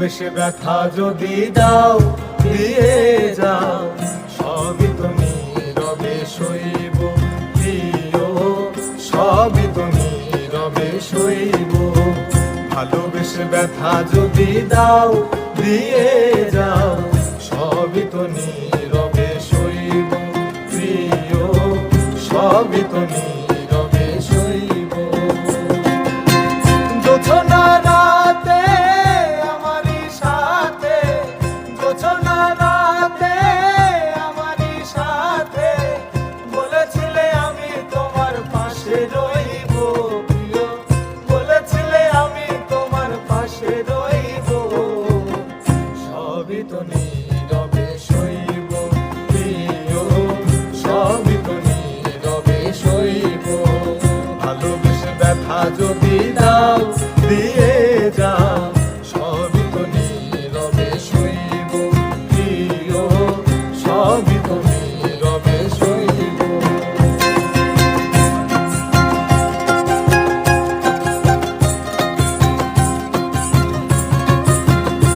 ভালোবেসে ব্যথা যদি দাও দিয়ে যাও, সবই তো নীরবে সইব প্রিয়, সবই তো নীরবে সইব। ভালোবেসে ব্যথা যদি দাও দিয়ে যাও, সবই তো নীরবে সইব প্রিয়, সবই তো নীরবে সইব। জোছনা রাতে আমারই সাথে, জোছনা রাতে আমারই সাথে বলেছিলে আমি তোমার পাশে রইব প্রিয়, বলেছিলে আমি তোমার পাশে রইব। সবই তো নীরবে সইব প্রিয়, সবই তো নীরবে সইব। ভালোবেসে ব্যথা যদি দাও দিয়ে